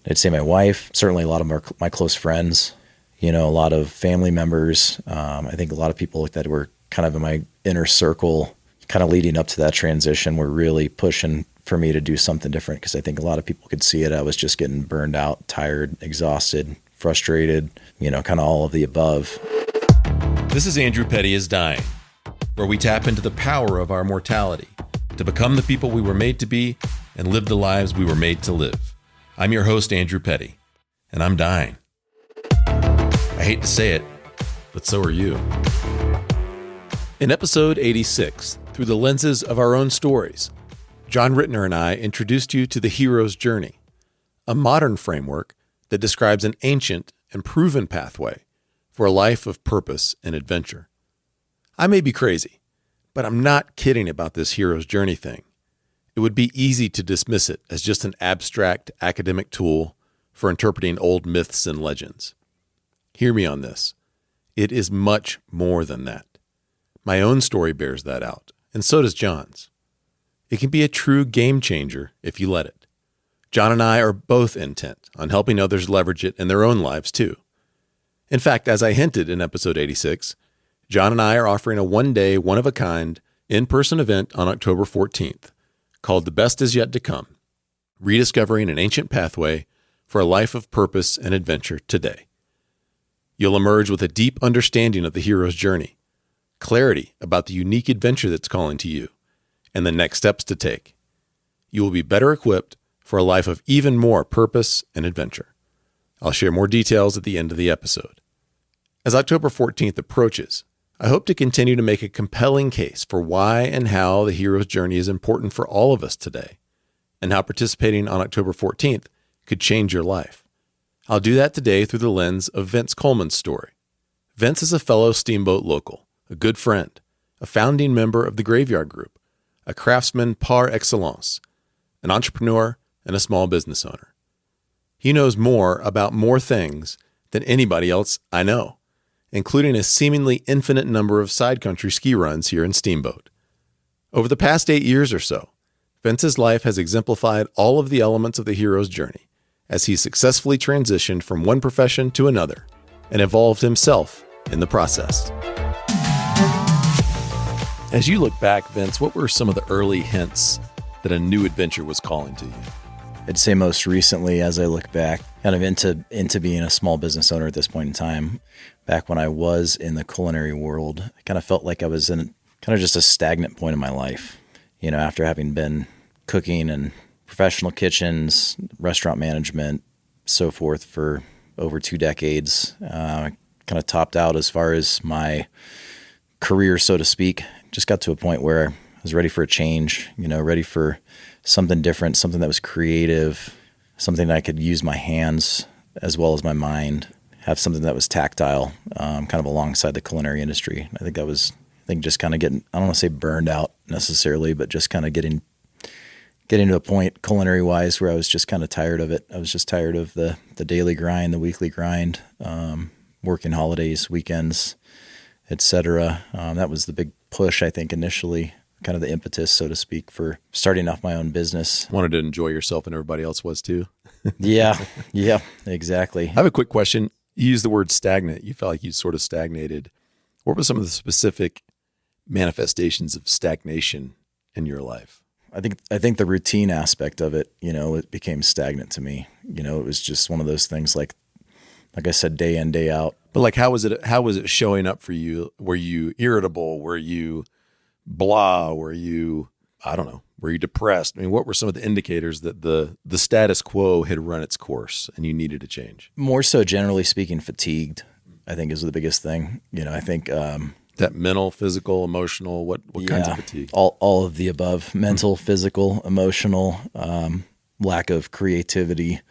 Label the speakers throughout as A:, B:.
A: I'd say my wife, certainly a lot of my close friends, a lot of family members. I think a lot of people that were kind of in my inner circle, kind of leading up to that transition, were really pushing for me to do something different, because I think a lot of people could see it. I was just getting burned out, tired, exhausted, frustrated, kind of all of the above.
B: This is Andrew Petty is Dying, where we tap into the power of our mortality to become the people we were made to be and live the lives we were made to live. I'm your host, Andrew Petty, and I'm dying. I hate to say it, but so are you. In episode 86, through the lenses of our own stories, John Rittner and I introduced you to the hero's journey, a modern framework that describes an ancient and proven pathway for a life of purpose and adventure. I may be crazy, but I'm not kidding about this hero's journey thing. It would be easy to dismiss it as just an abstract academic tool for interpreting old myths and legends. Hear me on this. It is much more than that. My own story bears that out, and so does John's. It can be a true game changer if you let it. John and I are both intent on helping others leverage it in their own lives too. In fact, as I hinted in episode 86, John and I are offering a one-day, one-of-a-kind, in-person event on October 14th called The Best Is Yet to Come, Rediscovering an Ancient Pathway for a Life of Purpose and Adventure Today. You'll emerge with a deep understanding of the hero's journey, clarity about the unique adventure that's calling to you, and the next steps to take. You will be better equipped for a life of even more purpose and adventure. I'll share more details at the end of the episode. As October 14th approaches, I hope to continue to make a compelling case for why and how the hero's journey is important for all of us today, and how participating on October 14th could change your life. I'll do that today through the lens of Vince Coleman's story. Vince is a fellow Steamboat local, a good friend, a founding member of the Graveyard Group, a craftsman par excellence, an entrepreneur, and a small business owner. He knows more about more things than anybody else I know, including a seemingly infinite number of side country ski runs here in Steamboat. Over the past 8 years or so, Vince's life has exemplified all of the elements of the hero's journey as he successfully transitioned from one profession to another and evolved himself in the process. As you look back, Vince, what were some of the early hints that a new adventure was calling to you?
A: I'd say most recently, as I look back, kind of into being a small business owner at this point in time, back when I was in the culinary world, I kind of felt like I was in kind of just a stagnant point in my life. After having been cooking in professional kitchens, restaurant management, so forth for over 2 decades, I kind of topped out as far as my career, so to speak. Just got to a point where I was ready for a change, ready for something different, something that was creative, something that I could use my hands as well as my mind, have something that was tactile, kind of alongside the culinary industry. I think just kind of getting, I don't want to say burned out necessarily, but just kind of getting to a point culinary wise where I was just kind of tired of it. I was just tired of the daily grind, the weekly grind, working holidays, weekends, etc. That was the big push, I think, initially, kind of the impetus, so to speak, for starting off my own business.
B: Wanted to enjoy yourself, and everybody else was too.
A: Yeah, exactly.
B: I have a quick question. You used the word stagnant. You felt like you sort of stagnated. What were some of the specific manifestations of stagnation in your life?
A: I think the routine aspect of it, it became stagnant to me. It was just one of those things like I said, day in, day out.
B: But like, how was it showing up for you? Were you irritable? Were you blah? Were you, I don't know, were you depressed? I mean, what were some of the indicators that the status quo had run its course and you needed to change?
A: More so, generally speaking, fatigued, I think, is the biggest thing. I think
B: that mental, physical, emotional, what kinds of fatigue?
A: All of the above: mental, physical, emotional, lack of creativity,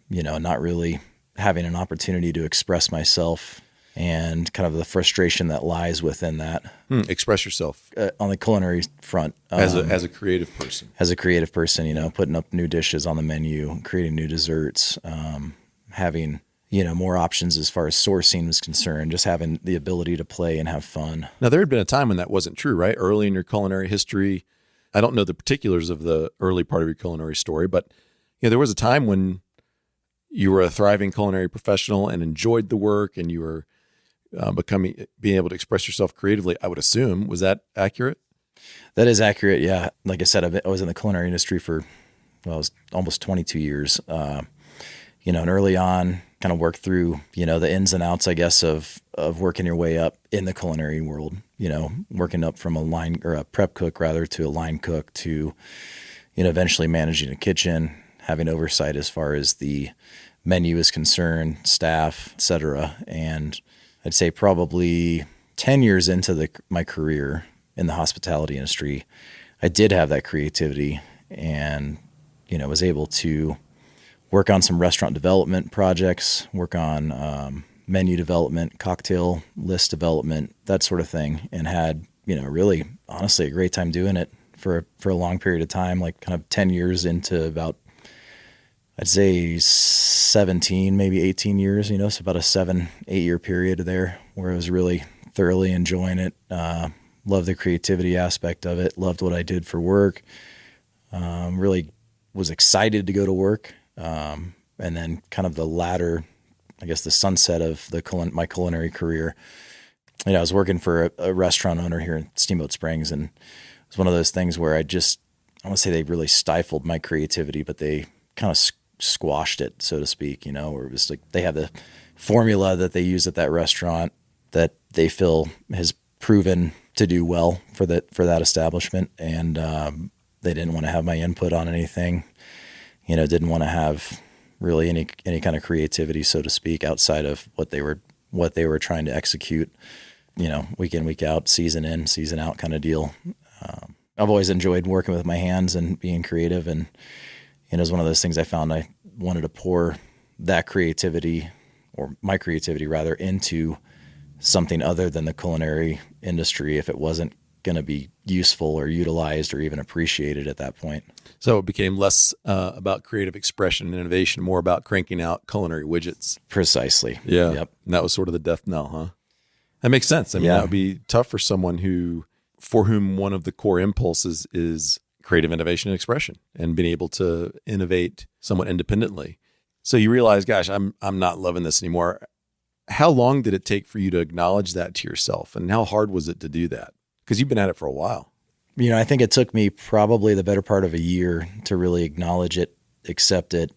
A: not really having an opportunity to express myself, and kind of the frustration that lies within that.
B: Express yourself
A: on the culinary front
B: as a creative person.
A: As a creative person, putting up new dishes on the menu, creating new desserts, having more options as far as sourcing is concerned, just having the ability to play and have fun.
B: Now, there had been a time when that wasn't true, right? Early in your culinary history, I don't know the particulars of the early part of your culinary story, but there was a time when you were a thriving culinary professional and enjoyed the work, and you were being able to express yourself creatively, I would assume. Was that accurate?
A: That is accurate. Yeah. Like I said, I was in the culinary industry for, well, it was almost 22 years. And early on kind of worked through, the ins and outs, I guess, of working your way up in the culinary world, working up from a line or a prep cook rather to a line cook to, eventually managing a kitchen, having oversight as far as the menu is concerned, staff, et cetera. And I'd say probably 10 years into my career in the hospitality industry, I did have that creativity and, was able to work on some restaurant development projects, work on menu development, cocktail list development, that sort of thing, and had, really honestly a great time doing it for a long period of time, like kind of 10 years into about, I'd say 17, maybe 18 years, so about a 7-8 year period there where I was really thoroughly enjoying it. Loved the creativity aspect of it. Loved what I did for work. Really was excited to go to work. And then kind of the latter, I guess the sunset of my culinary career, I was working for a restaurant owner here in Steamboat Springs, and it was one of those things where I want to say they really stifled my creativity, but they kind of squashed it, so to speak, where it was like they have the formula that they use at that restaurant that they feel has proven to do well for that establishment. And, they didn't want to have my input on anything, didn't want to have really any kind of creativity, so to speak, outside of what they were trying to execute, week in, week out, season in, season out kind of deal. I've always enjoyed working with my hands and being creative. And it was one of those things I found I wanted to pour that creativity, or my creativity rather, into something other than the culinary industry if it wasn't going to be useful or utilized or even appreciated at that point.
B: So it became less about creative expression and innovation, more about cranking out culinary widgets.
A: Precisely.
B: Yeah.
A: Yep.
B: And that was sort of the death knell, huh? That makes sense. I mean, that would be tough for someone for whom one of the core impulses is creative innovation and expression and being able to innovate somewhat independently. So you realize, gosh, I'm not loving this anymore. How long did it take for you to acknowledge that to yourself? And how hard was it to do that? Because you've been at it for a while.
A: I think it took me probably the better part of a year to really acknowledge it, accept it,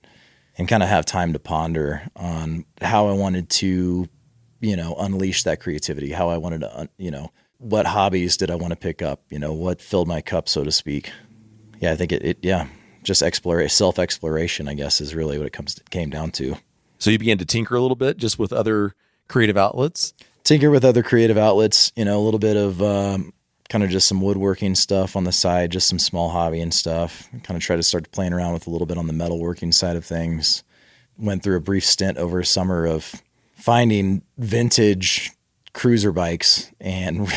A: and kind of have time to ponder on how I wanted to, unleash that creativity, how I wanted to, what hobbies did I want to pick up, what filled my cup, so to speak. Yeah, I think just self-exploration, I guess, is really what it came down to.
B: So you began to tinker a little bit just with other creative outlets?
A: Tinker with other creative outlets, a little bit of kind of just some woodworking stuff on the side, just some small hobby and stuff. Kind of tried to start playing around with a little bit on the metalworking side of things. Went through a brief stint over a summer of finding vintage cruiser bikes and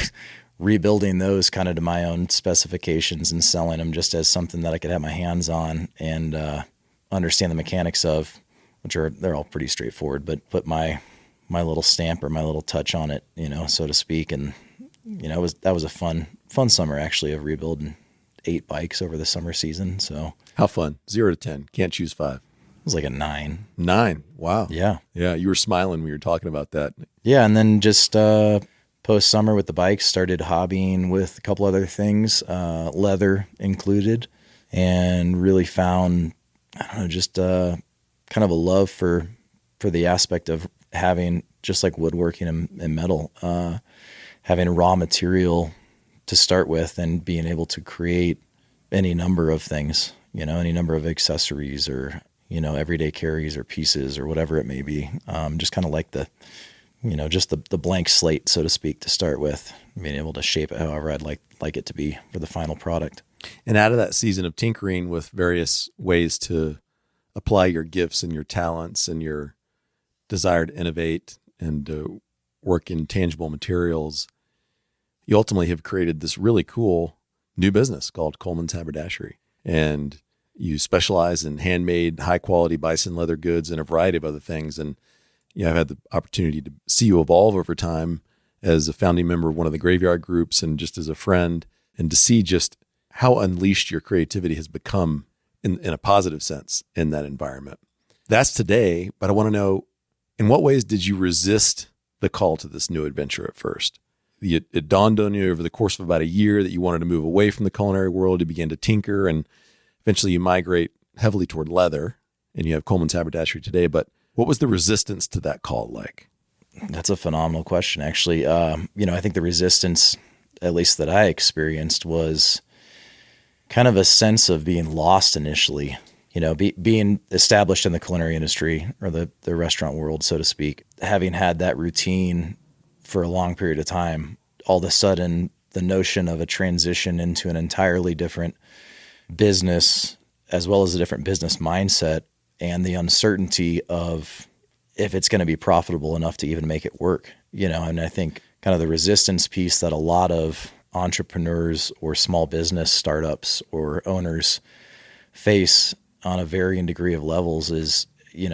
A: rebuilding those kind of to my own specifications and selling them just as something that I could have my hands on and understand the mechanics of, they're all pretty straightforward, but put my little stamp or my little touch on it, so to speak. And, that was a fun summer actually of rebuilding 8 bikes over the summer season. So
B: how fun? 0 to 10. Can't choose 5. It
A: was like a 9.
B: 9. Wow.
A: Yeah.
B: Yeah. You were smiling when you were talking about that.
A: Yeah. And then just, post summer with the bikes, started hobbying with a couple other things, leather included, and really found, just, kind of a love for the aspect of having, just like woodworking and metal, having raw material to start with and being able to create any number of things, any number of accessories or, everyday carries or pieces or whatever it may be. Just kind of like just the blank slate, so to speak, to start with, being able to shape it however I'd like it to be for the final product.
B: And out of that season of tinkering with various ways to apply your gifts and your talents and your desire to innovate and work in tangible materials, you ultimately have created this really cool new business called Coleman's Haberdashery. And you specialize in handmade, high-quality bison leather goods and a variety of other things. And I've had the opportunity to see you evolve over time as a founding member of one of the graveyard groups and just as a friend, and to see just how unleashed your creativity has become in a positive sense in that environment. That's today, but I want to know, in what ways did you resist the call to this new adventure at first? It dawned on you over the course of about a year that you wanted to move away from the culinary world. You began to tinker, and eventually you migrate heavily toward leather, and you have Coleman's Haberdashery today. But what was the resistance to that call like?
A: That's a phenomenal question, actually. I think the resistance, at least that I experienced, was kind of a sense of being lost initially. Being established in the culinary industry or the restaurant world, so to speak, having had that routine for a long period of time, all of a sudden the notion of a transition into an entirely different business, as well as a different business mindset, and the uncertainty of if it's going to be profitable enough to even make it work, and I think kind of the resistance piece that a lot of entrepreneurs or small business startups or owners face on a varying degree of levels is,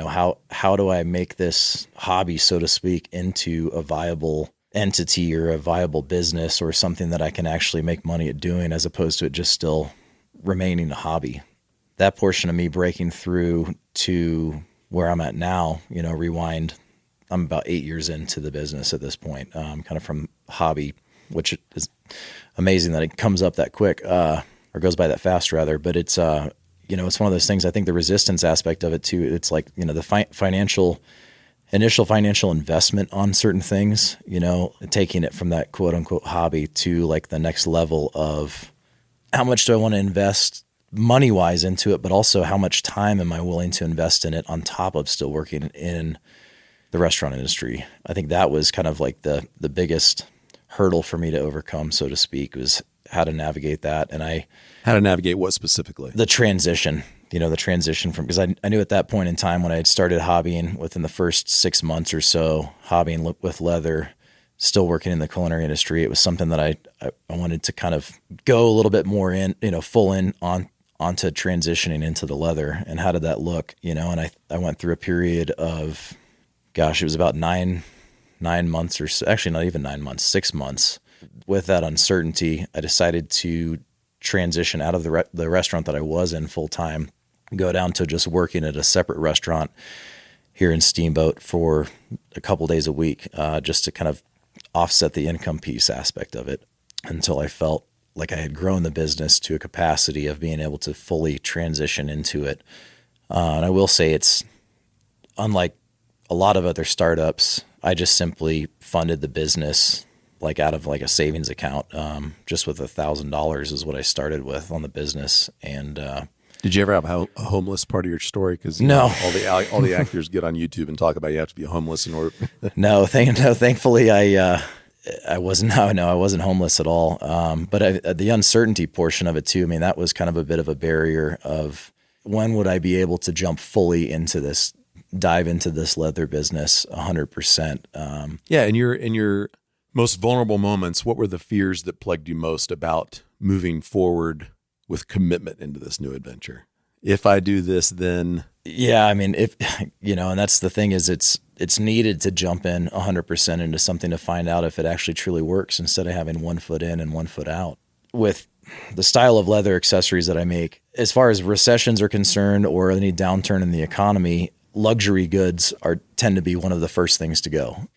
A: how do I make this hobby, so to speak, into a viable entity or a viable business or something that I can actually make money at doing, as opposed to it just still remaining a hobby. That portion of me breaking through to where I'm at now, rewind, I'm about 8 years into the business at this point, kind of from hobby, which is amazing that it comes up that quick, or goes by that fast rather, but it's, it's one of those things. I think the resistance aspect of it too, it's like, the initial financial investment on certain things, taking it from that quote unquote hobby to like the next level of how much do I want to invest money wise into it, but also how much time am I willing to invest in it on top of still working in the restaurant industry. I think that was kind of like the biggest hurdle for me to overcome, so to speak, was how to navigate that. And
B: how to navigate what specifically?
A: The transition from, because I knew at that point in time when I had started hobbying within the first 6 months or so, hobbying with leather, still working in the culinary industry, it was something that I wanted to kind of go a little bit more in, full in onto transitioning into the leather. And how did that look? And I went through a period of, it was about nine months or so, actually not even 9 months, 6 months. With that uncertainty, I decided to transition out of the restaurant that I was in full time, go down to just working at a separate restaurant here in Steamboat for a couple days a week, just to kind of offset the income piece aspect of it, until I felt like I had grown the business to a capacity of being able to fully transition into it. And I will say it's unlike a lot of other startups. I just simply funded the business like out of like a savings account, just with $1,000 is what I started with on the business. And
B: did you ever have a homeless part of your story? Because
A: no,
B: all the actors get on YouTube and talk about you have to be homeless in order.
A: No, thankfully I wasn't. No, I wasn't homeless at all. But the uncertainty portion of it too. I mean, that was kind of a bit of a barrier of when would I be able to jump fully into this, dive into this leather business 100%.
B: Yeah, in your most vulnerable moments, what were the fears that plagued you most about moving forward with commitment into this new adventure? If I do this, then...
A: Yeah, I mean, and that's the thing is it's needed to jump in 100% into something to find out if it actually truly works, instead of having 1 foot in and 1 foot out. With the style of leather accessories that I make, as far as recessions are concerned or any downturn in the economy, luxury goods tend to be one of the first things to go.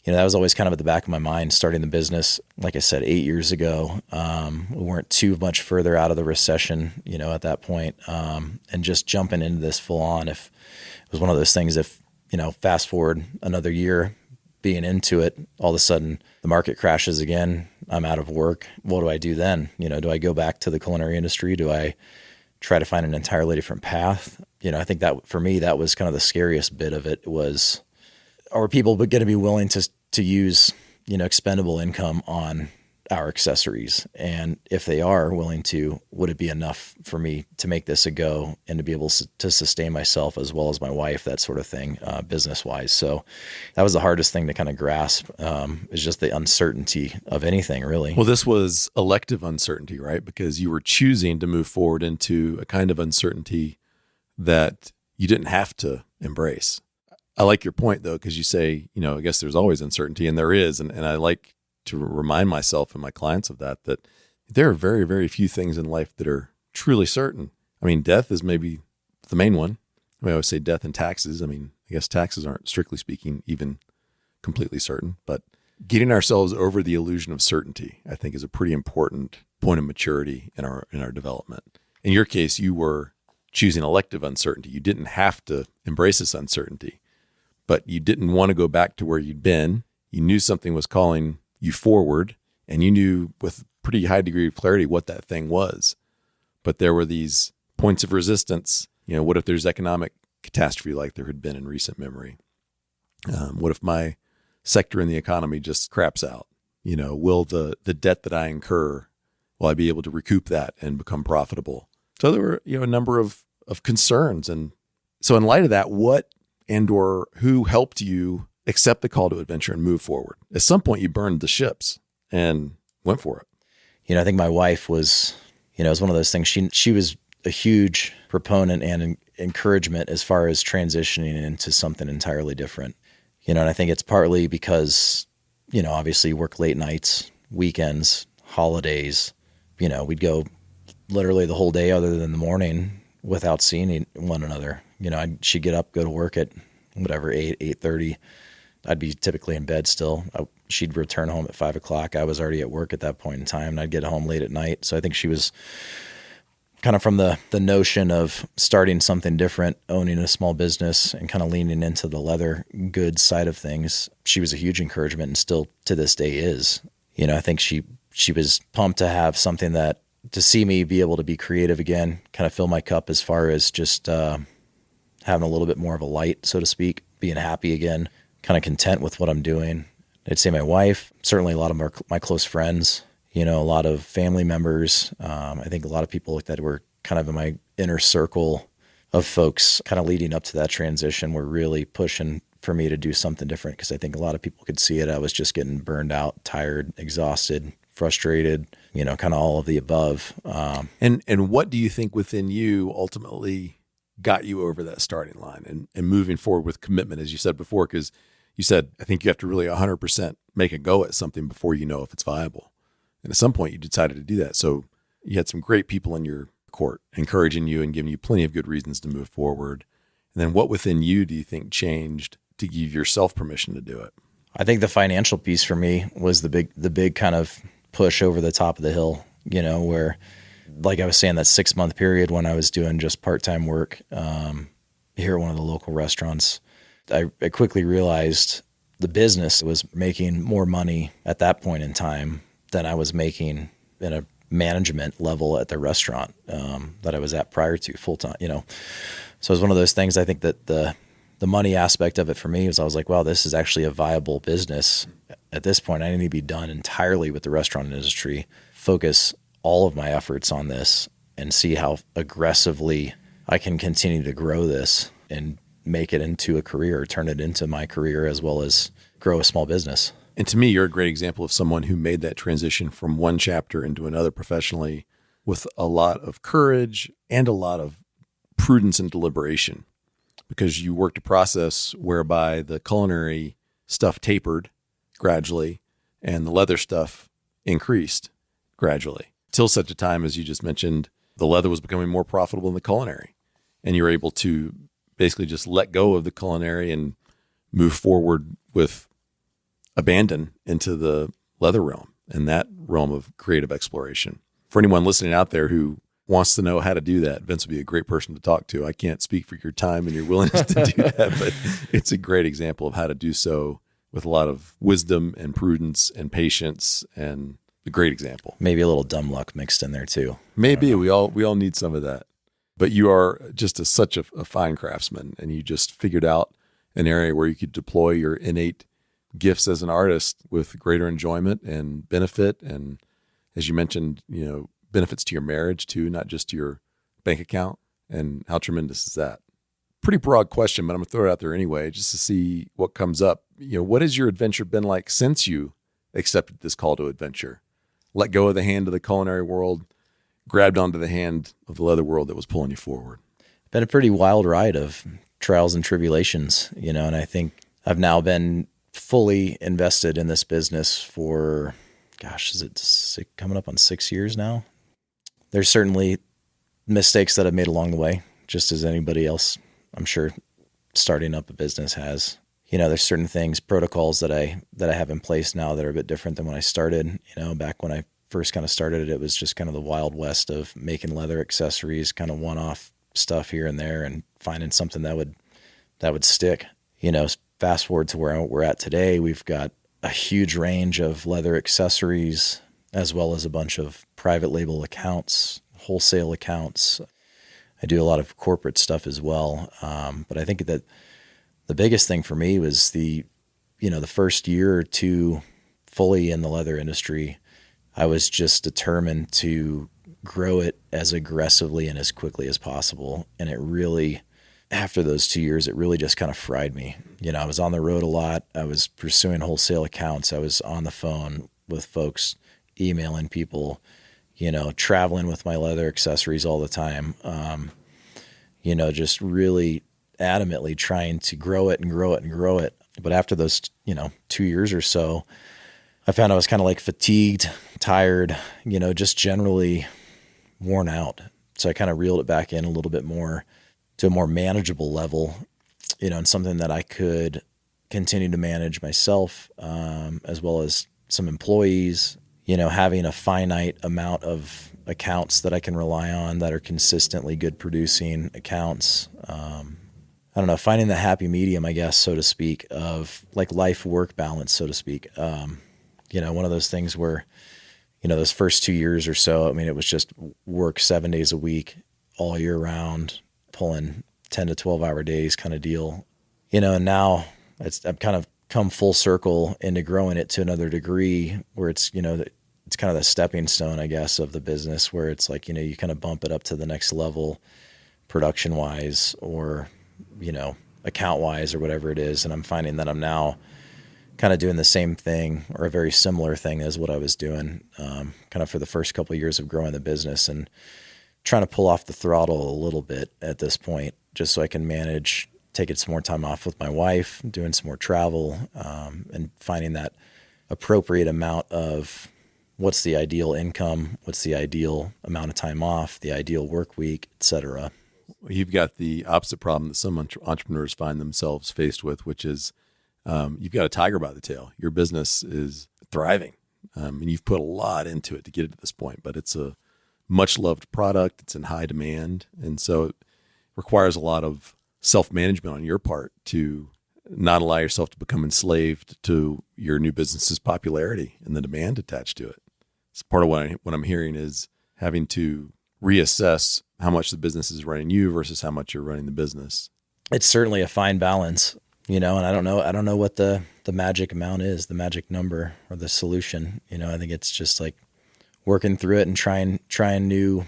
A: That was always kind of at the back of my mind starting the business. Like I said, 8 years ago, we weren't too much further out of the recession, at that point. And just jumping into this full on, if it was one of those things, if, fast forward another year being into it, all of a sudden the market crashes again, I'm out of work. What do I do then? Do I go back to the culinary industry? Do I try to find an entirely different path? I think that for me, that was kind of the scariest bit of it was, are people going to be willing to use, expendable income on our accessories? And if they are willing to, would it be enough for me to make this a go and to be able to sustain myself as well as my wife, that sort of thing, business wise. So that was the hardest thing to kind of grasp, is just the uncertainty of anything really.
B: Well, this was elective uncertainty, right? Because you were choosing to move forward into a kind of uncertainty that you didn't have to embrace. I like your point, though, because you say, I guess there's always uncertainty, and there is. And I like to remind myself and my clients of that there are very, very few things in life that are truly certain. I mean, death is maybe the main one. I always say death and taxes. I mean, I guess taxes aren't, strictly speaking, even completely certain, but getting ourselves over the illusion of certainty, I think, is a pretty important point of maturity in our development. In your case, you were choosing elective uncertainty. You didn't have to embrace this uncertainty, but you didn't want to go back to where you'd been. You knew something was calling you forward, and you knew with pretty high degree of clarity what that thing was. But there were these points of resistance. What if there's economic catastrophe like there had been in recent memory? What if my sector in the economy just craps out? Will the debt that I incur, will I be able to recoup that and become profitable? So there were, a number of concerns. And so in light of that, what and/or who helped you accept the call to adventure and move forward? At some point you burned the ships and went for it.
A: I think my wife was, it was one of those things. She was a huge proponent and encouragement as far as transitioning into something entirely different. And I think it's partly because, obviously you work late nights, weekends, holidays, we'd go literally the whole day other than the morning without seeing one another. She'd get up, go to work at whatever, 8:30. I'd be typically in bed still. She'd return home at 5:00. I was already at work at that point in time, and I'd get home late at night. So I think she was kind of from the notion of starting something different, owning a small business, and kind of leaning into the leather goods side of things. She was a huge encouragement, and still to this day is. I think she was pumped to have something to see me be able to be creative again, kind of fill my cup as far as just having a little bit more of a light, so to speak, being happy again, kind of content with what I'm doing. I'd say my wife, certainly a lot of my close friends, a lot of family members. I think a lot of people that were kind of in my inner circle of folks kind of leading up to that transition were really pushing for me to do something different, because I think a lot of people could see it. I was just getting burned out, tired, exhausted, frustrated, kind of all of the above.
B: And what do you think within you ultimately got you over that starting line and moving forward with commitment, as you said before? Because you said, I think you have to really 100% make a go at something before you know if it's viable. And at some point you decided to do that. So you had some great people in your court encouraging you and giving you plenty of good reasons to move forward. And then what within you do you think changed to give yourself permission to do it?
A: I think the financial piece for me was the big kind of push over the top of the hill, where, like I was saying, that 6-month period when I was doing just part-time work here at one of the local restaurants, I quickly realized the business was making more money at that point in time than I was making in a management level at the restaurant that I was at prior to full-time, So it was one of those things. I think that the money aspect of it for me was, I was like, wow, this is actually a viable business. At this point, I need to be done entirely with the restaurant industry, focus all of my efforts on this, and see how aggressively I can continue to grow this and make it into a career, turn it into my career, as well as grow a small business.
B: And to me, you're a great example of someone who made that transition from one chapter into another professionally with a lot of courage and a lot of prudence and deliberation, because you worked a process whereby the culinary stuff tapered gradually and the leather stuff increased gradually, till such a time, as you just mentioned, the leather was becoming more profitable than the culinary. And you're able to basically just let go of the culinary and move forward with abandon into the leather realm and that realm of creative exploration. For anyone listening out there who wants to know how to do that, Vince would be a great person to talk to. I can't speak for your time and your willingness to do that, but it's a great example of how to do so with a lot of wisdom and prudence and patience, and a great example.
A: Maybe a little dumb luck mixed in there too.
B: Maybe we all need some of that. But you are just such a fine craftsman, and you just figured out an area where you could deploy your innate gifts as an artist with greater enjoyment and benefit. And as you mentioned, benefits to your marriage too, not just to your bank account. And how tremendous is that? Pretty broad question, but I'm gonna throw it out there anyway, just to see what comes up. What has your adventure been like since you accepted this call to adventure? Let go of the hand of the culinary world, grabbed onto the hand of the leather world that was pulling you forward.
A: Been a pretty wild ride of trials and tribulations, and I think I've now been fully invested in this business for, is it coming up on 6 years now? There's certainly mistakes that I've made along the way, just as anybody else I'm sure starting up a business has. There's certain things, protocols that I have in place now that are a bit different than when I started. Back when I first kind of started it was just kind of the wild west of making leather accessories, kind of one-off stuff here and there, and finding something that would stick. Fast forward to where we're at today, we've got a huge range of leather accessories, as well as a bunch of private label accounts, wholesale accounts. I do a lot of corporate stuff as well. But I think that the biggest thing for me was the first year or two fully in the leather industry, I was just determined to grow it as aggressively and as quickly as possible. And it really, after those 2 years, it really just kind of fried me. I was on the road a lot. I was pursuing wholesale accounts. I was on the phone with folks, emailing people, traveling with my leather accessories all the time. Just really adamantly trying to grow it and grow it and grow it. But after those, 2 years or so, I found I was kind of like fatigued, tired, just generally worn out. So I kind of reeled it back in a little bit more to a more manageable level, and something that I could continue to manage myself, as well as some employees, having a finite amount of accounts that I can rely on that are consistently good producing accounts. I don't know, finding the happy medium, I guess, so to speak, of like life-work balance, so to speak. One of those things where, those first 2 years or so, it was just work 7 days a week, all year round, pulling 10 to 12-hour days kind of deal. And now I've kind of come full circle into growing it to another degree where it's, it's kind of the stepping stone, I guess, of the business, where it's like, you kind of bump it up to the next level production-wise or, account-wise or whatever it is. And I'm finding that I'm now kind of doing the same thing or a very similar thing as what I was doing kind of for the first couple of years of growing the business, and trying to pull off the throttle a little bit at this point, just so I can manage taking some more time off with my wife, doing some more travel, and finding that appropriate amount of what's the ideal income, what's the ideal amount of time off, the ideal work week, et cetera.
B: You've got the opposite problem that some entrepreneurs find themselves faced with, which is you've got a tiger by the tail. Your business is thriving, and you've put a lot into it to get it to this point, but it's a much loved product. It's in high demand. And so it requires a lot of self-management on your part to not allow yourself to become enslaved to your new business's popularity and the demand attached to it. It's part of what I'm hearing is having to reassess how much the business is running you versus how much you're running the business.
A: It's certainly a fine balance, and I don't know what the magic amount is, the magic number or the solution. I think it's just like working through it and trying new,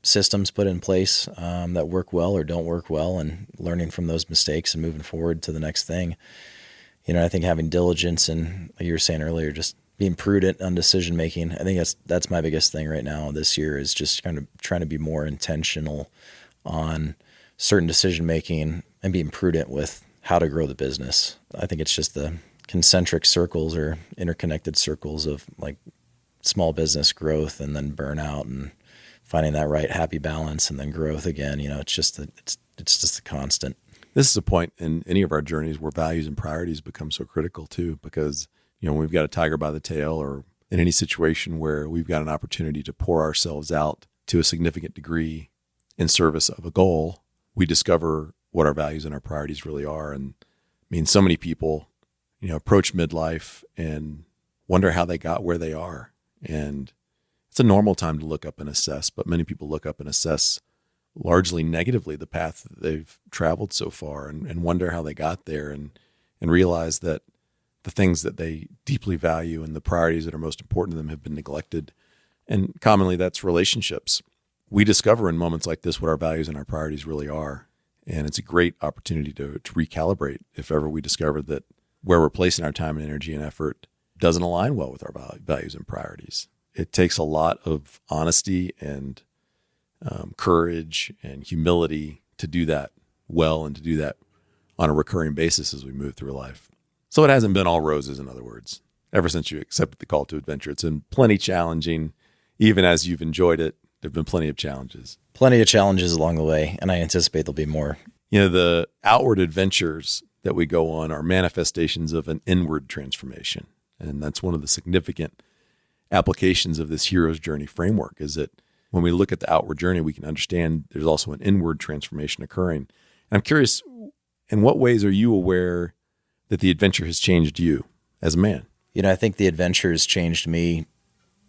A: systems put in place that work well or don't work well, and learning from those mistakes and moving forward to the next thing. I think having diligence and, like you were saying earlier, just being prudent on decision making. I think that's my biggest thing right now this year, is just kind of trying to be more intentional on certain decision making and being prudent with how to grow the business. I think it's just the concentric circles or interconnected circles of like small business growth and then burnout, and finding that right happy balance and then growth again. It's just the constant.
B: This is a point in any of our journeys where values and priorities become so critical too, because when we've got a tiger by the tail, or in any situation where we've got an opportunity to pour ourselves out to a significant degree in service of a goal, we discover what our values and our priorities really are. And so many people, approach midlife and wonder how they got where they are. And it's a normal time to look up and assess, but many people look up and assess largely negatively the path that they've traveled so far, and wonder how they got there, and realize that the things that they deeply value and the priorities that are most important to them have been neglected. And commonly that's relationships. We discover in moments like this what our values and our priorities really are. And it's a great opportunity to recalibrate if ever we discover that where we're placing our time and energy and effort doesn't align well with our values and priorities. It takes a lot of honesty and courage and humility to do that well, and to do that on a recurring basis as we move through life. So it hasn't been all roses, in other words. Ever since you accepted the call to adventure, it's been plenty challenging. Even as you've enjoyed it, there have been plenty of challenges.
A: Plenty of challenges along the way, and I anticipate there'll be more
B: The outward adventures that we go on are manifestations of an inward transformation. And that's one of the significant applications of this hero's journey framework, is that when we look at the outward journey, we can understand there's also an inward transformation occurring. And I'm curious, in what ways are you aware that the adventure has changed you as a man?
A: I think the adventure has changed me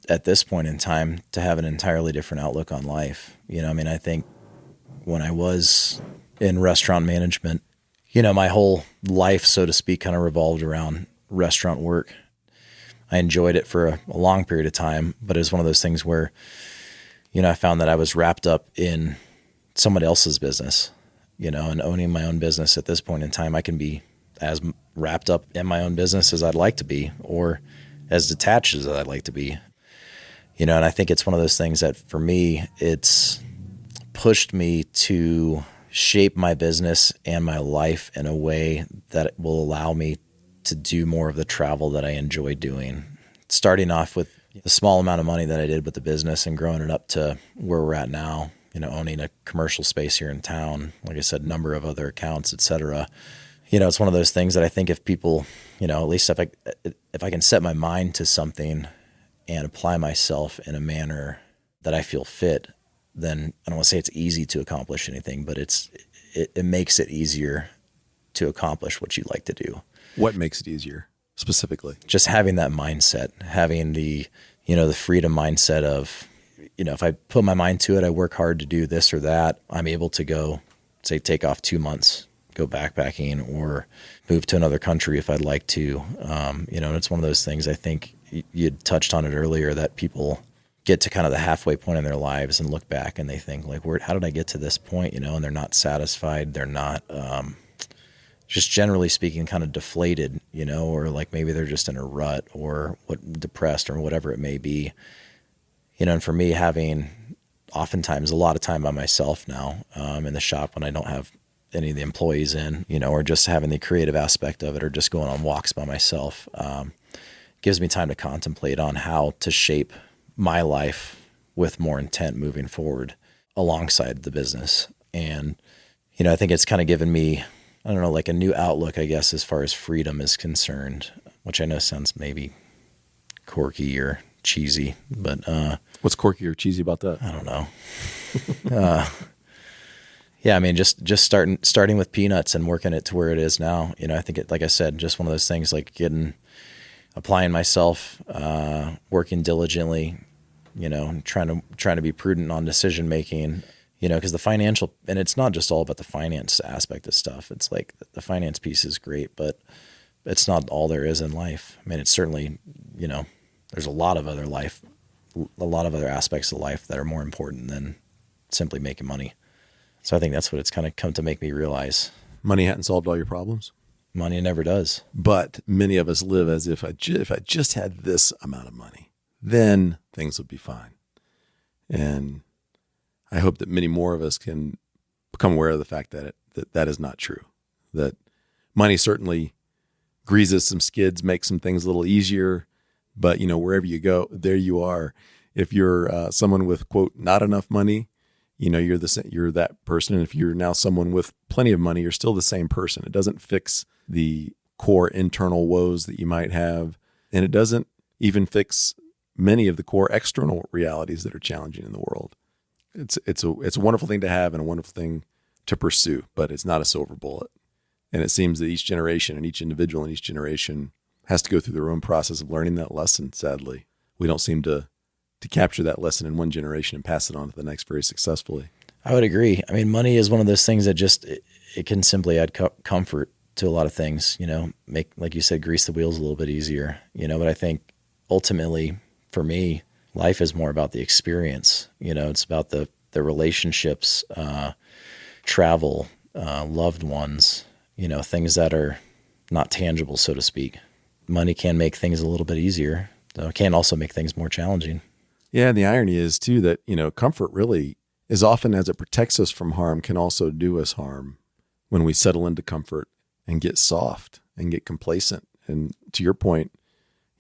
A: at this point in time to have an entirely different outlook on life. I think when I was in restaurant management, my whole life, so to speak, kind of revolved around restaurant work. I enjoyed it for a long period of time, but it was one of those things where, I found that I was wrapped up in someone else's business, and owning my own business at this point in time, I can be as wrapped up in my own business as I'd like to be, or as detached as I'd like to be, and I think it's one of those things that for me, it's pushed me to shape my business and my life in a way that will allow me to do more of the travel that I enjoy doing. Starting off with the small amount of money that I did with the business and growing it up to where we're at now, owning a commercial space here in town, like I said, number of other accounts, et cetera. It's one of those things that I think if people, at least if I can set my mind to something and apply myself in a manner that I feel fit, then I don't want to say it's easy to accomplish anything, but it makes it easier to accomplish what you like to do.
B: What makes it easier specifically?
A: Just having that mindset, having the freedom mindset of, if I put my mind to it, I work hard to do this or that, I'm able to go, say, take off 2 months, go backpacking or move to another country if I'd like to. And it's one of those things, I think you'd touched on it earlier, that people get to kind of the halfway point in their lives and look back and they think like, how did I get to this point? And they're not satisfied. They're not, just generally speaking, kind of deflated, or like maybe they're just in a rut or depressed or whatever it may be. And for me, having oftentimes a lot of time by myself now in the shop when I don't have any of the employees in, or just having the creative aspect of it or just going on walks by myself, gives me time to contemplate on how to shape my life with more intent moving forward alongside the business. And, I think it's kind of given me, I don't know, like a new outlook, I guess, as far as freedom is concerned, which I know sounds maybe quirky or cheesy, but
B: what's quirky or cheesy about that?
A: I don't know. Yeah, just starting with peanuts and working it to where it is now. I think it, like I said, just one of those things, like applying myself, working diligently, trying to be prudent on decision making. Because the financial, and it's not just all about the finance aspect of stuff. It's like the finance piece is great, but it's not all there is in life. It's certainly, there's a lot of other aspects of life that are more important than simply making money. So I think that's what it's kind of come to make me realize.
B: Money hadn't solved all your problems?
A: Money never does.
B: But many of us live as if I just had this amount of money, then things would be fine. And I hope that many more of us can become aware of the fact that that is not true. That money certainly greases some skids, makes some things a little easier, but wherever you go, there you are. If you're someone with, quote, not enough money, you're that person. And if you're now someone with plenty of money, you're still the same person. It doesn't fix the core internal woes that you might have, and it doesn't even fix many of the core external realities that are challenging in the world. It's a wonderful thing to have and a wonderful thing to pursue, but it's not a silver bullet. And it seems that each generation and each individual in each generation has to go through their own process of learning that lesson. Sadly, we don't seem to capture that lesson in one generation and pass it on to the next very successfully.
A: I would agree. Money is one of those things that just, it can simply add comfort to a lot of things, make, like you said, grease the wheels a little bit easier, but I think ultimately for me, life is more about the experience. It's about the relationships, travel, loved ones, things that are not tangible, so to speak. Money can make things a little bit easier, though it can also make things more challenging.
B: Yeah, and the irony is too that, comfort really, as often as it protects us from harm, can also do us harm when we settle into comfort and get soft and get complacent. And to your point,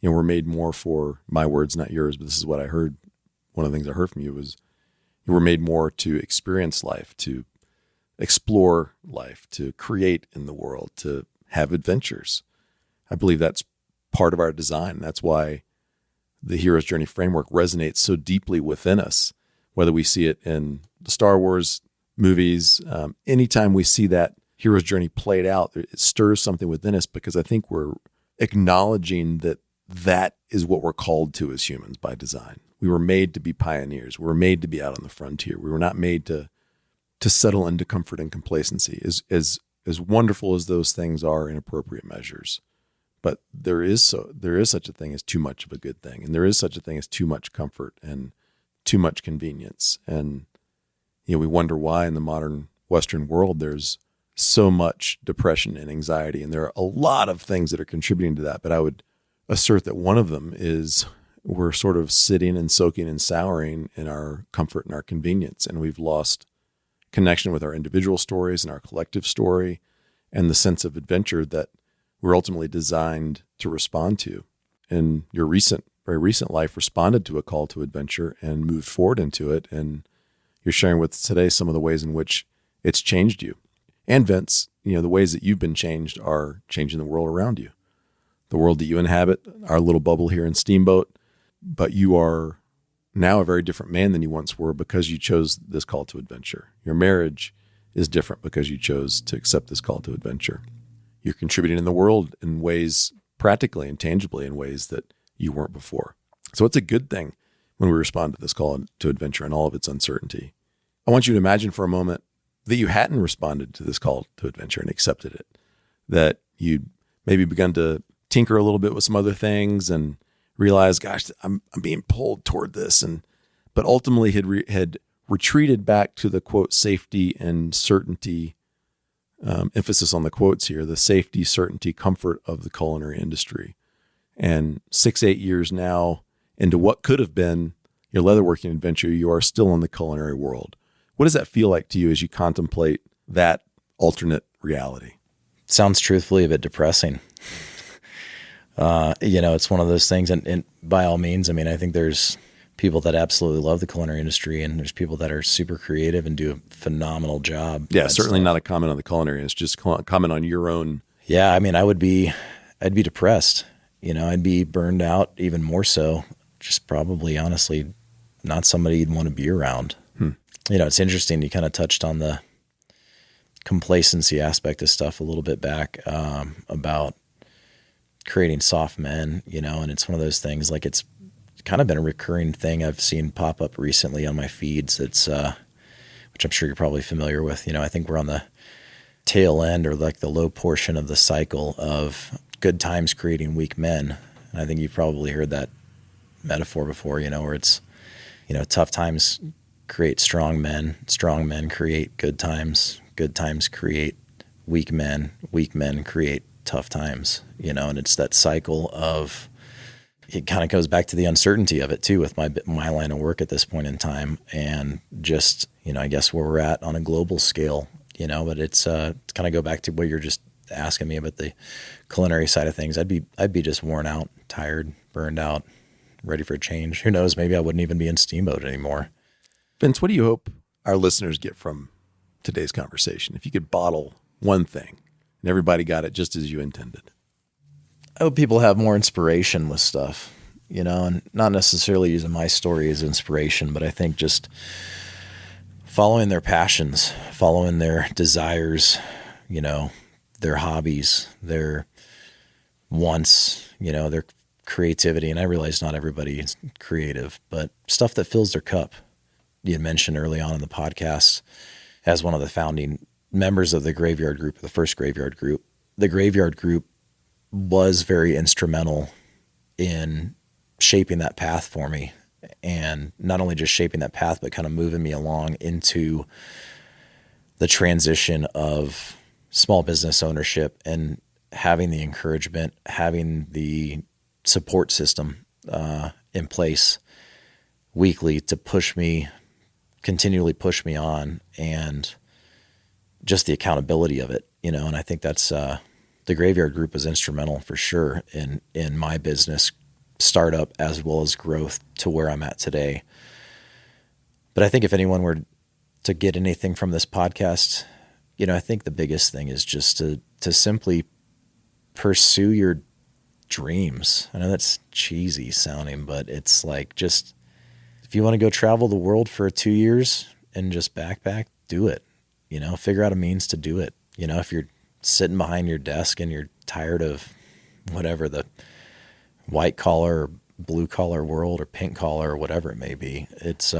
B: we're made more for, my words, not yours, but this is what I heard. One of the things I heard from you was you were made more to experience life, to explore life, to create in the world, to have adventures. I believe that's part of our design. That's why the hero's journey framework resonates so deeply within us, whether we see it in the Star Wars movies. Anytime we see that hero's journey played out, it stirs something within us, because I think we're acknowledging that that is what we're called to as humans by design. We were made to be pioneers. We were made to be out on the frontier. We were not made to settle into comfort and complacency, as wonderful as those things are in appropriate measures. But there is such a thing as too much of a good thing, and there is such a thing as too much comfort and too much convenience. And we wonder why in the modern Western world there's so much depression and anxiety, and there are a lot of things that are contributing to that. But I would assert that one of them is we're sort of sitting and soaking and souring in our comfort and our convenience, and we've lost connection with our individual stories and our collective story and the sense of adventure that we're ultimately designed to respond to. And your very recent life responded to a call to adventure and moved forward into it. And you're sharing with us today some of the ways in which it's changed you. And Vince, the ways that you've been changed are changing the world around you, the world that you inhabit, our little bubble here in Steamboat. But you are now a very different man than you once were because you chose this call to adventure. Your marriage is different because you chose to accept this call to adventure. You're contributing in the world in ways, practically and tangibly, in ways that you weren't before. So it's a good thing when we respond to this call to adventure and all of its uncertainty. I want you to imagine for a moment that you hadn't responded to this call to adventure and accepted it, that you'd maybe begun to tinker a little bit with some other things and realize, gosh, I'm being pulled toward this, but ultimately had retreated back to the quote safety and certainty, emphasis on the quotes here, the safety, certainty, comfort of the culinary industry. And 6-8 years now into what could have been your leatherworking adventure, you are still in the culinary world. What does that feel like to you as you contemplate that alternate reality?
A: Sounds truthfully a bit depressing. It's one of those things, and by all means, I think there's people that absolutely love the culinary industry, and there's people that are super creative and do a phenomenal job.
B: Yeah, certainly not a comment on the culinary. It's just a comment on your own. Yeah,
A: I'd be depressed. I'd be burned out even more so. Just probably, honestly, not somebody you'd want to be around. It's interesting. You kind of touched on the complacency aspect of stuff a little bit back, about creating soft men, and it's one of those things, like, it's kind of been a recurring thing I've seen pop up recently on my feeds. It's, which I'm sure you're probably familiar with. I think we're on the tail end, or like the low portion of the cycle of good times creating weak men. And I think you've probably heard that metaphor before, where it's, tough times create strong men create good times create weak men create tough times, and it's that cycle of, it kind of goes back to the uncertainty of it too, with my line of work at this point in time, and just, I guess where we're at on a global scale, but it's kind of go back to what you're just asking me about the culinary side of things. I'd be just worn out, tired, burned out, ready for a change. Who knows? Maybe I wouldn't even be in Steamboat anymore.
B: Vince, what do you hope our listeners get from today's conversation? If you could bottle one thing and everybody got it just as you intended.
A: I hope people have more inspiration with stuff, and not necessarily using my story as inspiration, but I think just following their passions, following their desires, their hobbies, their wants, their creativity. And I realize not everybody is creative, but stuff that fills their cup. You had mentioned early on in the podcast, as one of the founding members of the Graveyard Group, the first Graveyard Group, the Graveyard Group was very instrumental in shaping that path for me. And not only just shaping that path, but kind of moving me along into the transition of small business ownership and having the encouragement, having the support system in place weekly to continually push me on, and just the accountability of it, and I think that's the Graveyard Group is instrumental for sure in my business startup as well as growth to where I'm at today. But I think if anyone were to get anything from this podcast, I think the biggest thing is just to simply pursue your dreams. I know that's cheesy sounding, but it's like, just if you want to go travel the world for 2 years and just backpack, do it. Figure out a means to do it. If you're sitting behind your desk and you're tired of whatever the white collar or blue collar world or pink collar or whatever it may be, it's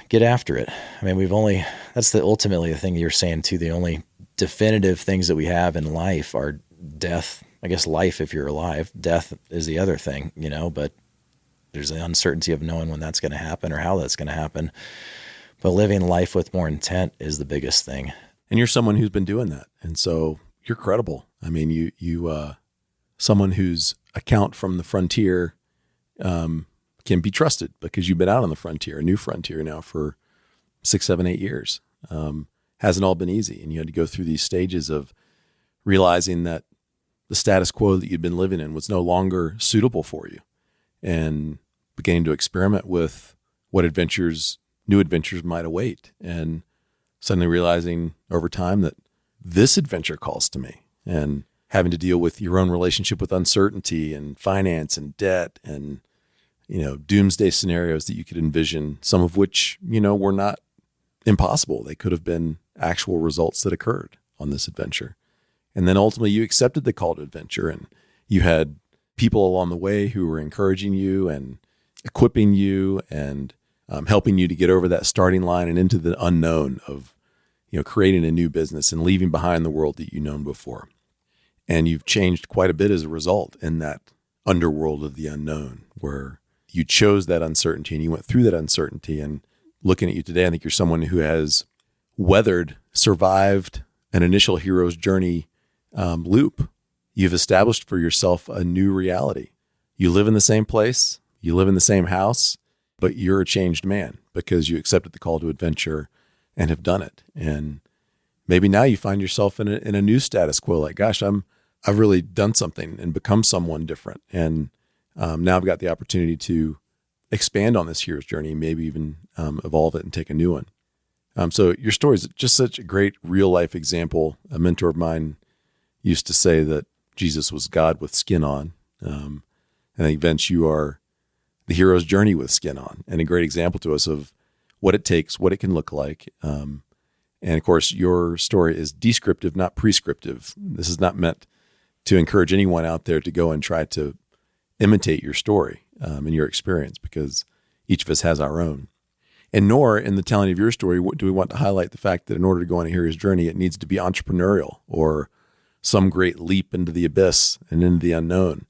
A: get after it. I mean, that's ultimately the thing you're saying too. The only definitive things that we have in life are death. I guess life, if you're alive, death is the other thing, but there's the uncertainty of knowing when that's going to happen or how that's going to happen. But living life with more intent is the biggest thing.
B: And you're someone who's been doing that. And so you're credible. I mean, you someone whose account from the frontier can be trusted because you've been out on the frontier, a new frontier now for 6, 7, 8 years. Hasn't all been easy. And you had to go through these stages of realizing that the status quo that you'd been living in was no longer suitable for you, and beginning to experiment with what new adventures might await, and suddenly realizing over time that this adventure calls to me, and having to deal with your own relationship with uncertainty and finance and debt and, doomsday scenarios that you could envision, some of which, were not impossible. They could have been actual results that occurred on this adventure. And then ultimately you accepted the call to adventure, and you had people along the way who were encouraging you and equipping you and helping you to get over that starting line and into the unknown of, creating a new business and leaving behind the world that you've known before. And you've changed quite a bit as a result in that underworld of the unknown, where you chose that uncertainty and you went through that uncertainty. And looking at you today, I think you're someone who has survived an initial hero's journey loop. You've established for yourself a new reality. You live in the same place, you live in the same house, but you're a changed man because you accepted the call to adventure and have done it. And maybe now you find yourself in a new status quo, like, gosh, I've really done something and become someone different. And now I've got the opportunity to expand on this hero's journey, maybe even evolve it and take a new one. So your story is just such a great real life example. A mentor of mine used to say that Jesus was God with skin on. And I think, Vince, you are the hero's journey with skin on, and a great example to us of what it takes, what it can look like. And of course, your story is descriptive, not prescriptive. This is not meant to encourage anyone out there to go and try to imitate your story and your experience, because each of us has our own. And nor in the telling of your story do we want to highlight the fact that in order to go on a hero's journey, it needs to be entrepreneurial or some great leap into the abyss and into the unknown.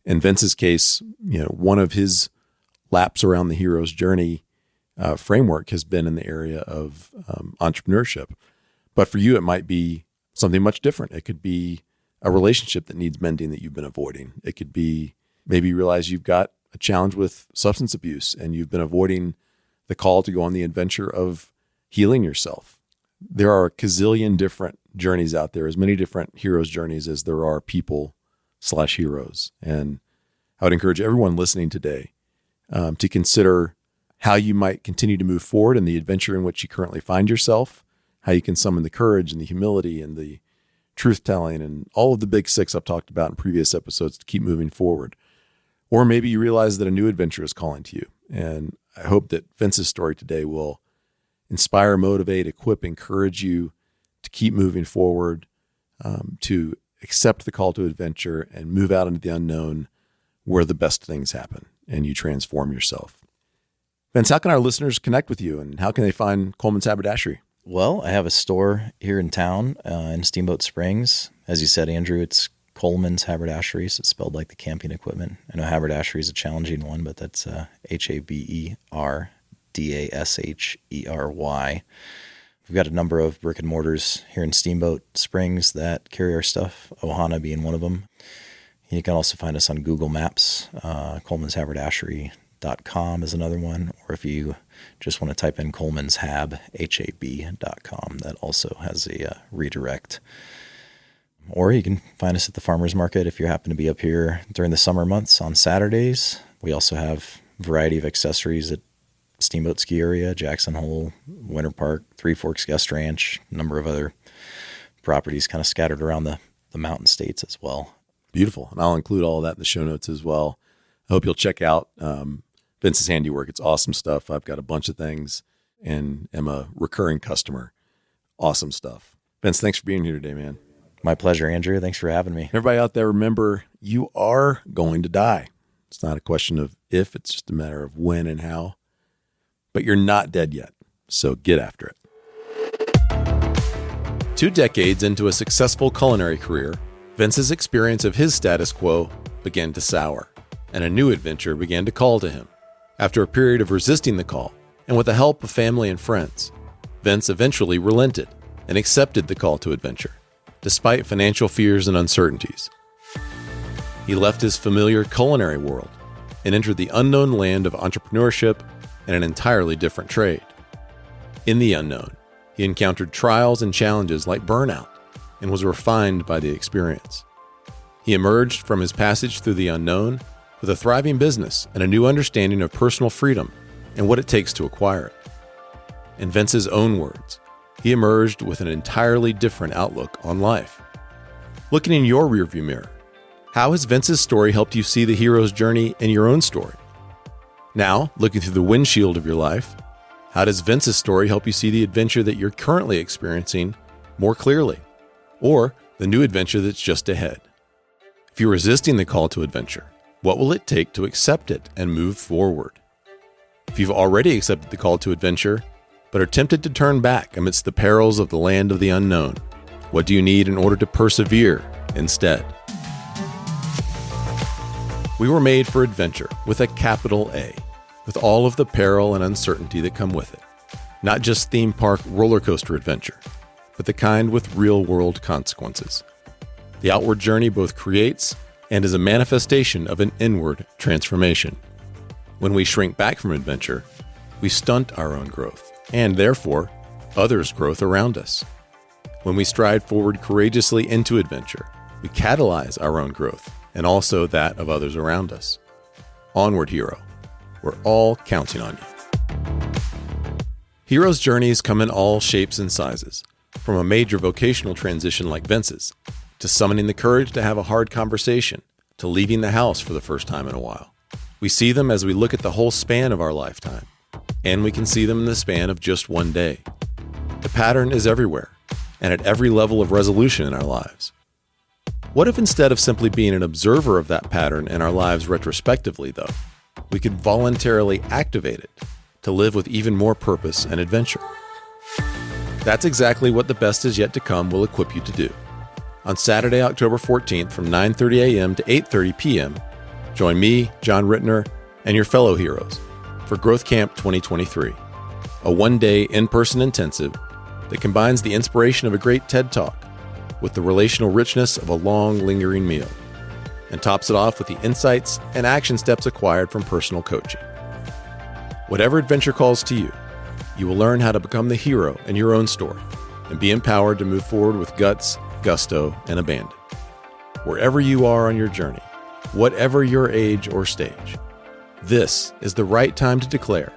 B: In Vince's case, one of his laps around the hero's journey framework has been in the area of entrepreneurship. But for you, it might be something much different. It could be a relationship that needs mending that you've been avoiding. It could be maybe you realize you've got a challenge with substance abuse and you've been avoiding the call to go on the adventure of healing yourself. There are a gazillion different journeys out there, as many different heroes' journeys as there are people/heroes. And I would encourage everyone listening today to consider how you might continue to move forward in the adventure in which you currently find yourself, how you can summon the courage and the humility and the truth-telling and all of the big six I've talked about in previous episodes to keep moving forward. Or maybe you realize that a new adventure is calling to you. And I hope that Vince's story today will inspire, motivate, equip, encourage you to keep moving forward, to accept the call to adventure and move out into the unknown where the best things happen and you transform yourself. Vince, how can our listeners connect with you and how can they find Coleman's Haberdashery?
A: Well, I have a store here in town in Steamboat Springs. As you said, Andrew, it's Coleman's Haberdashery. So it's spelled like the camping equipment. I know haberdashery is a challenging one, but that's Haberdashery. We've got a number of brick and mortars here in Steamboat Springs that carry our stuff, Ohana being one of them. You can also find us on Google Maps. Coleman'sHaberdashery.com is another one. Or if you just want to type in Coleman's Hab, HAB.com, that also has a redirect. Or you can find us at the farmer's market if you happen to be up here during the summer months on Saturdays. We also have a variety of accessories at Steamboat Ski Area, Jackson Hole, Winter Park, Three Forks Guest Ranch, a number of other properties kind of scattered around the mountain states as well.
B: Beautiful. And I'll include all of that in the show notes as well. I hope you'll check out Vince's handiwork. It's awesome stuff. I've got a bunch of things and am a recurring customer. Awesome stuff. Vince, thanks for being here today, man.
A: My pleasure, Andrew. Thanks for having me.
B: Everybody out there, remember, you are going to die. It's not a question of if, it's just a matter of when and how. But you're not dead yet, so get after it. 2 decades into a successful culinary career, Vince's experience of his status quo began to sour, and a new adventure began to call to him. After a period of resisting the call, and with the help of family and friends, Vince eventually relented and accepted the call to adventure, despite financial fears and uncertainties. He left his familiar culinary world and entered the unknown land of entrepreneurship and an entirely different trade. In the unknown, he encountered trials and challenges like burnout and was refined by the experience. He emerged from his passage through the unknown with a thriving business and a new understanding of personal freedom and what it takes to acquire it. In Vince's own words, he emerged with an entirely different outlook on life. Looking in your rearview mirror, how has Vince's story helped you see the hero's journey in your own story? Now, looking through the windshield of your life, how does Vince's story help you see the adventure that you're currently experiencing more clearly, or the new adventure that's just ahead? If you're resisting the call to adventure, what will it take to accept it and move forward? If you've already accepted the call to adventure, but are tempted to turn back amidst the perils of the land of the unknown, what do you need in order to persevere instead? We were made for adventure with a capital A, with all of the peril and uncertainty that come with it. Not just theme park roller coaster adventure, but the kind with real-world consequences. The outward journey both creates and is a manifestation of an inward transformation. When we shrink back from adventure, we stunt our own growth, and therefore, others' growth around us. When we stride forward courageously into adventure, we catalyze our own growth, and also that of others around us. Onward, hero. We're all counting on you. Heroes' journeys come in all shapes and sizes, from a major vocational transition like Vince's, to summoning the courage to have a hard conversation, to leaving the house for the first time in a while. We see them as we look at the whole span of our lifetime, and we can see them in the span of just one day. The pattern is everywhere, and at every level of resolution in our lives. What if instead of simply being an observer of that pattern in our lives retrospectively, though, we could voluntarily activate it to live with even more purpose and adventure? That's exactly what The Best Is Yet to Come will equip you to do. On Saturday, October 14th from 9:30 a.m. to 8:30 p.m., join me, John Rittner, and your fellow heroes for Growth Camp 2023, a one-day in-person intensive that combines the inspiration of a great TED Talk with the relational richness of a long, lingering meal, and tops it off with the insights and action steps acquired from personal coaching. Whatever adventure calls to you, you will learn how to become the hero in your own story and be empowered to move forward with guts, gusto, and abandon. Wherever you are on your journey, whatever your age or stage, this is the right time to declare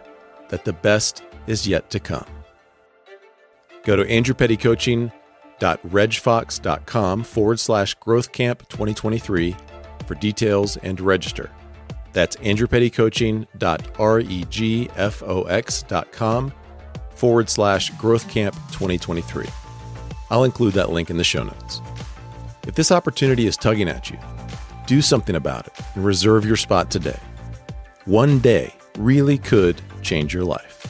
B: that the best is yet to come. Go to andrewpettycoaching.regfox.com/growthcamp2023 for details and to register. That's andrewpettycoaching.regfox.com/growthcamp2023. I'll include that link in the show notes. If this opportunity is tugging at you, do something about it and reserve your spot today. One day really could change your life.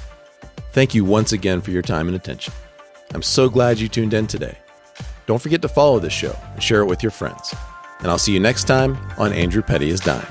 B: Thank you once again for your time and attention. I'm so glad you tuned in today. Don't forget to follow this show and share it with your friends. And I'll see you next time on Andrew Petty is Dying.